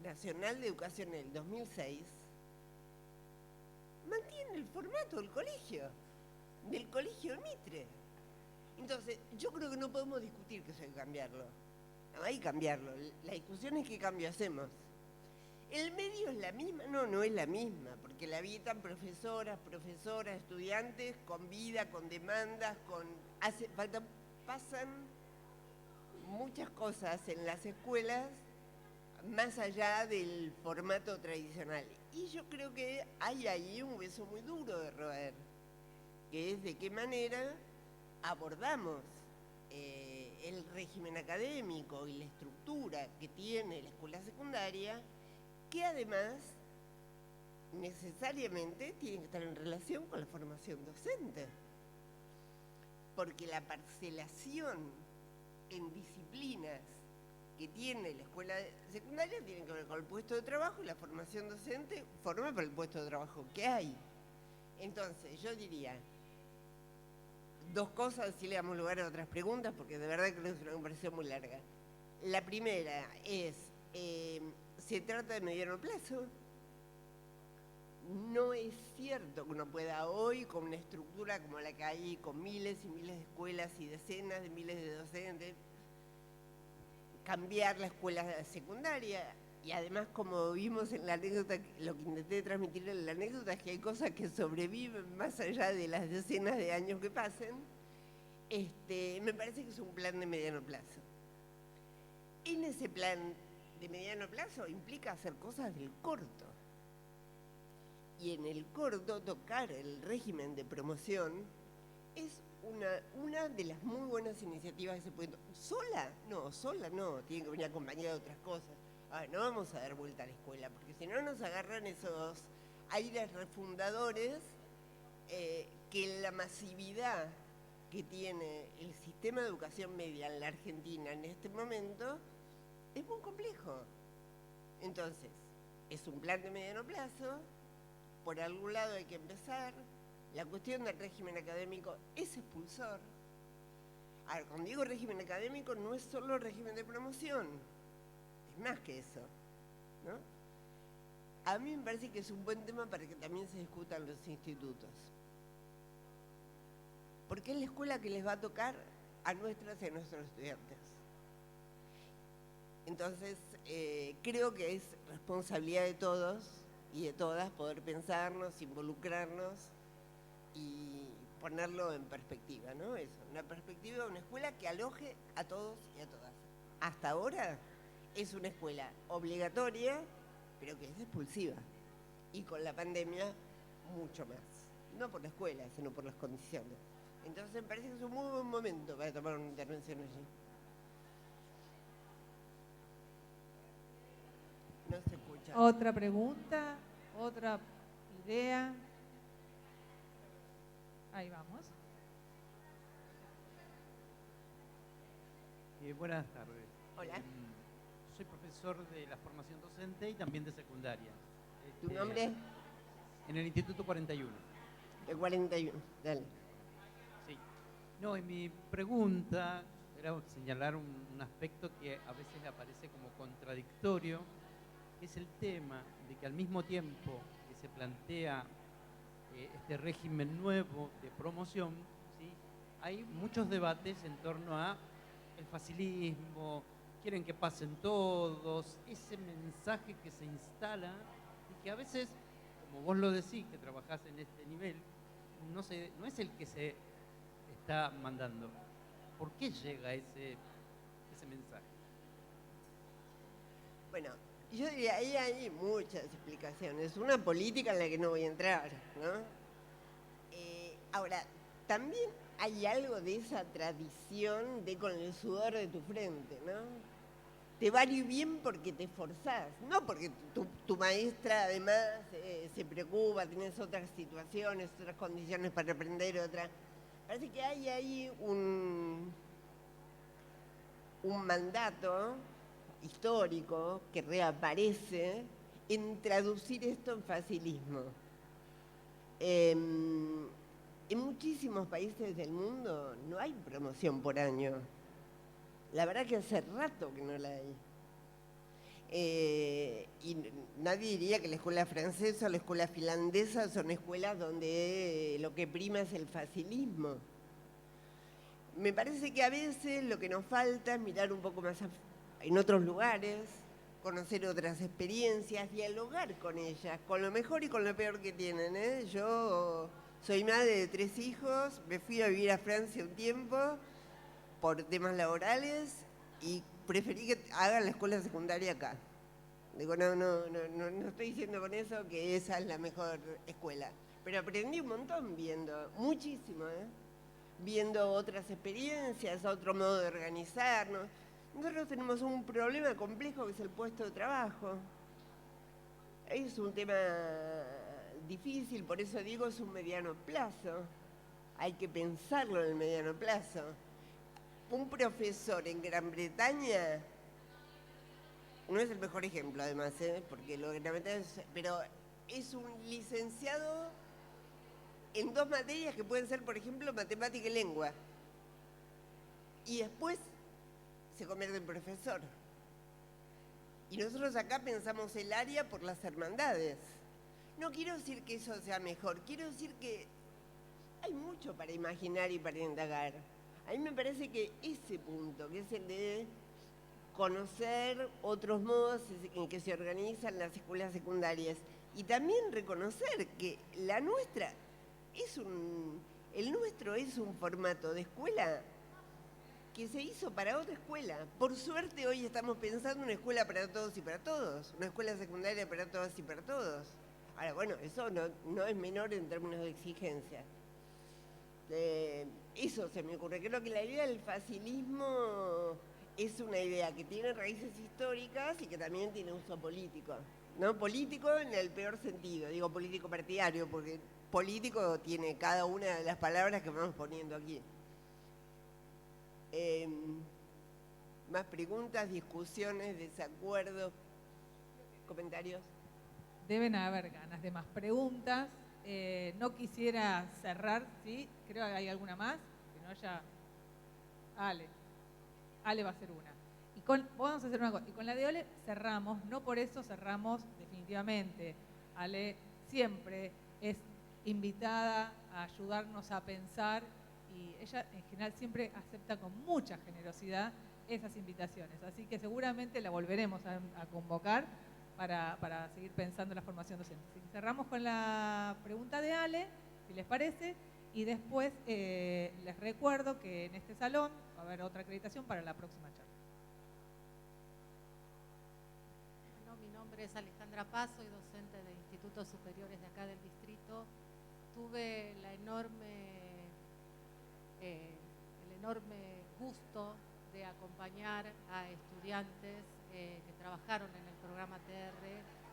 Nacional de Educación en el 2006, mantiene el formato del colegio Mitre. Entonces, yo creo que no podemos discutir que eso hay que cambiarlo. No hay que cambiarlo. La discusión es qué cambio hacemos. ¿El medio es la misma? No, no es la misma, porque la habitan profesoras, estudiantes, con vida, con demandas, pasan muchas cosas en las escuelas más allá del formato tradicional. Y yo creo que hay ahí un hueso muy duro de roer, que es de qué manera abordamos el régimen académico y la estructura que tiene la escuela secundaria, que además necesariamente tiene que estar en relación con la formación docente. Porque la parcelación en disciplinas que tiene la escuela secundaria tiene que ver con el puesto de trabajo, y la formación docente forma para el puesto de trabajo que hay. Entonces, yo diría dos cosas, si le damos lugar a otras preguntas, porque de verdad creo que es una conversación muy larga. La primera es, ¿se trata de mediano plazo? No es cierto que uno pueda hoy, con una estructura como la que hay, con miles y miles de escuelas y decenas de miles de docentes, cambiar la escuela secundaria. Y además, como vimos en la anécdota, lo que intenté transmitir en la anécdota es que hay cosas que sobreviven más allá de las decenas de años que pasen. Me parece que es un plan de mediano plazo. En ese plan de mediano plazo implica hacer cosas del corto. Y en el corto, tocar el régimen de promoción es una de las muy buenas iniciativas que se pueden tomar. Sola no, tiene que venir acompañada de otras cosas. No vamos a dar vuelta a la escuela, porque si no nos agarran esos aires refundadores que la masividad que tiene el sistema de educación media en la Argentina en este momento es muy complejo. Entonces, es un plan de mediano plazo, por algún lado hay que empezar. La cuestión del régimen académico es expulsor. Ahora, cuando digo régimen académico, no es solo régimen de promoción, es más que eso, ¿no? A mí me parece que es un buen tema para que también se discutan los institutos. Porque es la escuela que les va a tocar a nuestras y a nuestros estudiantes. Entonces, creo que es responsabilidad de todos y de todas poder pensarnos, involucrarnos y ponerlo en perspectiva, ¿no? Eso, una perspectiva de una escuela que aloje a todos y a todas. Hasta ahora es una escuela obligatoria, pero que es expulsiva. Y con la pandemia, mucho más. No por la escuela, sino por las condiciones. Entonces, me parece que es un muy buen momento para tomar una intervención allí. No se escucha. Otra pregunta, otra idea. Ahí vamos. Buenas tardes. Hola. Soy profesor de la formación docente y también de secundaria. ¿Tu nombre? En el Instituto 41. El 41, dale. Sí. No, y mi pregunta era señalar un aspecto que a veces aparece como contradictorio, que es el tema de que al mismo tiempo que se plantea este régimen nuevo de promoción, ¿sí?, hay muchos debates en torno a el facilismo, quieren que pasen todos, ese mensaje que se instala y que a veces, como vos lo decís, que trabajás en este nivel, no es el que se está mandando. ¿Por qué llega ese mensaje? Bueno, yo diría, ahí hay muchas explicaciones. Una política en la que no voy a entrar, ¿no? Ahora, también hay algo de esa tradición de con el sudor de tu frente, ¿no? Te va a ir bien porque te esforzás, no porque tu maestra además se preocupa, tienes otras situaciones, otras condiciones para aprender, Parece que hay ahí un mandato histórico que reaparece en traducir esto en facilismo. En muchísimos países del mundo no hay promoción por año. La verdad que hace rato que no la hay. Y nadie diría que la escuela francesa o la escuela finlandesa son escuelas donde lo que prima es el facilismo. Me parece que a veces lo que nos falta es mirar un poco más en otros lugares, conocer otras experiencias, dialogar con ellas, con lo mejor y con lo peor que tienen, ¿eh? Yo soy madre de 3 hijos, me fui a vivir a Francia un tiempo por temas laborales y preferí que hagan la escuela secundaria acá. Digo, no estoy diciendo con eso que esa es la mejor escuela, pero aprendí un montón viendo, muchísimo, ¿eh? Viendo otras experiencias, otro modo de organizarnos. Nosotros tenemos un problema complejo que es el puesto de trabajo. Es un tema difícil, por eso digo es un mediano plazo. Hay que pensarlo en el mediano plazo. Un profesor en Gran Bretaña no es el mejor ejemplo, además, porque lo Gran Bretaña pero es un licenciado en 2 materias que pueden ser, por ejemplo, matemática y lengua. Y después se convierte en profesor. Y nosotros acá pensamos el área por las hermandades. No quiero decir que eso sea mejor, quiero decir que hay mucho para imaginar y para indagar. A mí me parece que ese punto, que es el de conocer otros modos en que se organizan las escuelas secundarias y también reconocer que la nuestra el nuestro es un formato de escuela que se hizo para otra escuela. Por suerte hoy estamos pensando en una escuela para todos y para todos, una escuela secundaria para todas y para todos. Ahora, bueno, eso no es menor en términos de exigencia. Eso se me ocurre. Creo que la idea del facilismo es una idea que tiene raíces históricas y que también tiene uso político. ¿No? Político en el peor sentido, digo político partidario, porque político tiene cada una de las palabras que vamos poniendo aquí. ¿Más preguntas, discusiones, desacuerdos, comentarios? Deben haber ganas de más preguntas. No quisiera cerrar, ¿sí? Creo que hay alguna más, que no ya... Ale va a hacer una. Vamos a hacer una cosa. Y con la de Ale cerramos, no por eso cerramos definitivamente. Ale siempre es invitada a ayudarnos a pensar y ella en general siempre acepta con mucha generosidad esas invitaciones. Así que seguramente la volveremos a convocar para seguir pensando en la formación docente. Así que cerramos con la pregunta de Ale, si les parece, y después les recuerdo que en este salón va a haber otra acreditación para la próxima charla. Bueno, mi nombre es Alejandra Paz, soy docente de institutos superiores de acá del distrito. Tuve el enorme gusto de acompañar a estudiantes que trabajaron en el programa TR.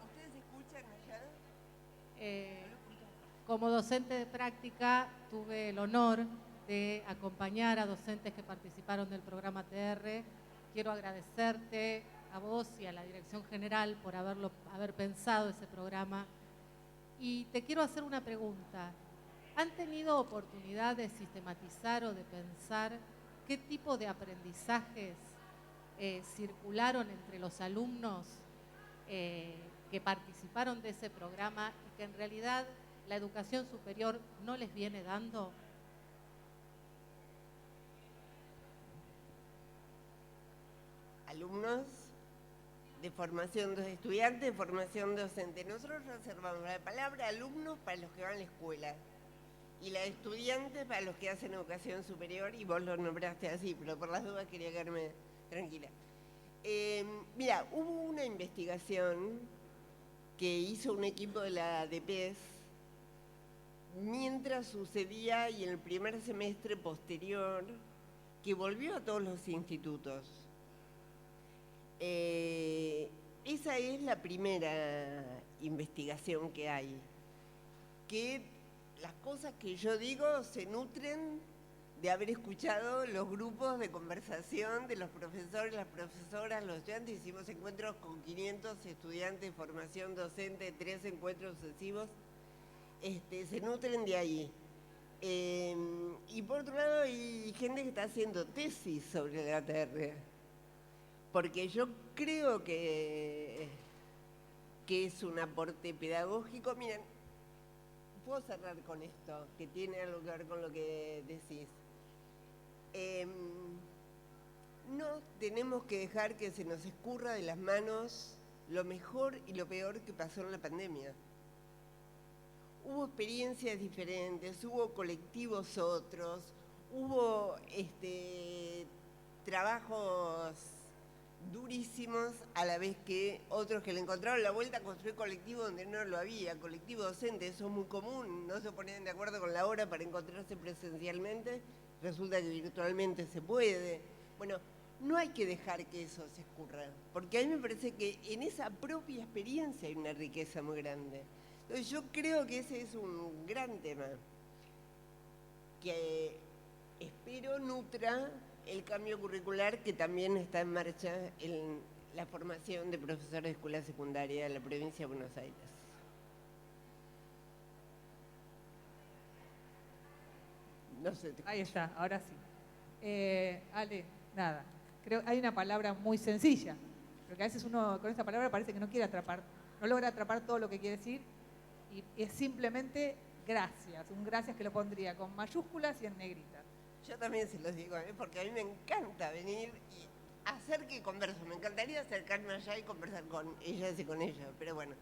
¿Ustedes escuchan allá? Como docente de práctica tuve el honor de acompañar a docentes que participaron del programa TR. Quiero agradecerte a vos y a la Dirección General por haber pensado ese programa. Y te quiero hacer una pregunta. ¿Han tenido oportunidad de sistematizar o de pensar qué tipo de aprendizajes circularon entre los alumnos que participaron de ese programa y que en realidad la educación superior no les viene dando? Alumnos de formación, estudiantes de formación docente. Nosotros reservamos la palabra alumnos para los que van a la escuela y la de estudiantes para los que hacen educación superior, y vos lo nombraste así, pero por las dudas quería quedarme tranquila. Mira, hubo una investigación que hizo un equipo de la DPES mientras sucedía y en el primer semestre posterior, que volvió a todos los institutos. Esa es la primera investigación que hay, que las cosas que yo digo se nutren de haber escuchado los grupos de conversación de los profesores, las profesoras, los estudiantes. Hicimos encuentros con 500 estudiantes de formación docente, 3 encuentros sucesivos, se nutren de ahí. Y por otro lado hay gente que está haciendo tesis sobre la TR. porque yo creo que es un aporte pedagógico. Miren, puedo cerrar con esto, que tiene algo que ver con lo que decís. No tenemos que dejar que se nos escurra de las manos lo mejor y lo peor que pasó en la pandemia. Hubo experiencias diferentes, hubo colectivos otros, hubo trabajos durísimos, a la vez que otros que le encontraron la vuelta a construir colectivo donde no lo había, colectivo docente, eso es muy común, no se ponían de acuerdo con la hora para encontrarse presencialmente, resulta que virtualmente se puede. Bueno, no hay que dejar que eso se escurra, porque a mí me parece que en esa propia experiencia hay una riqueza muy grande. Entonces yo creo que ese es un gran tema, que espero nutra el cambio curricular que también está en marcha en la formación de profesores de escuela secundaria de la provincia de Buenos Aires. No sé. Ahí está, ahora sí. Ale, nada, creo que hay una palabra muy sencilla, porque a veces uno con esa palabra parece que no quiere atrapar, no logra atrapar todo lo que quiere decir, y es simplemente gracias, un gracias que lo pondría con mayúsculas y en negrita. Yo también se los digo, porque a mí me encanta venir y hacer que converso. Me encantaría acercarme allá y conversar con ellas y con ella, pero bueno,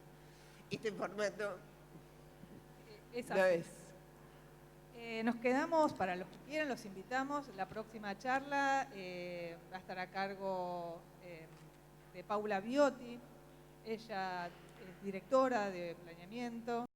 este formato no es. Nos quedamos, para los que quieran, los invitamos. La próxima charla va a estar a cargo de Paula Biotti. Ella es directora de planeamiento.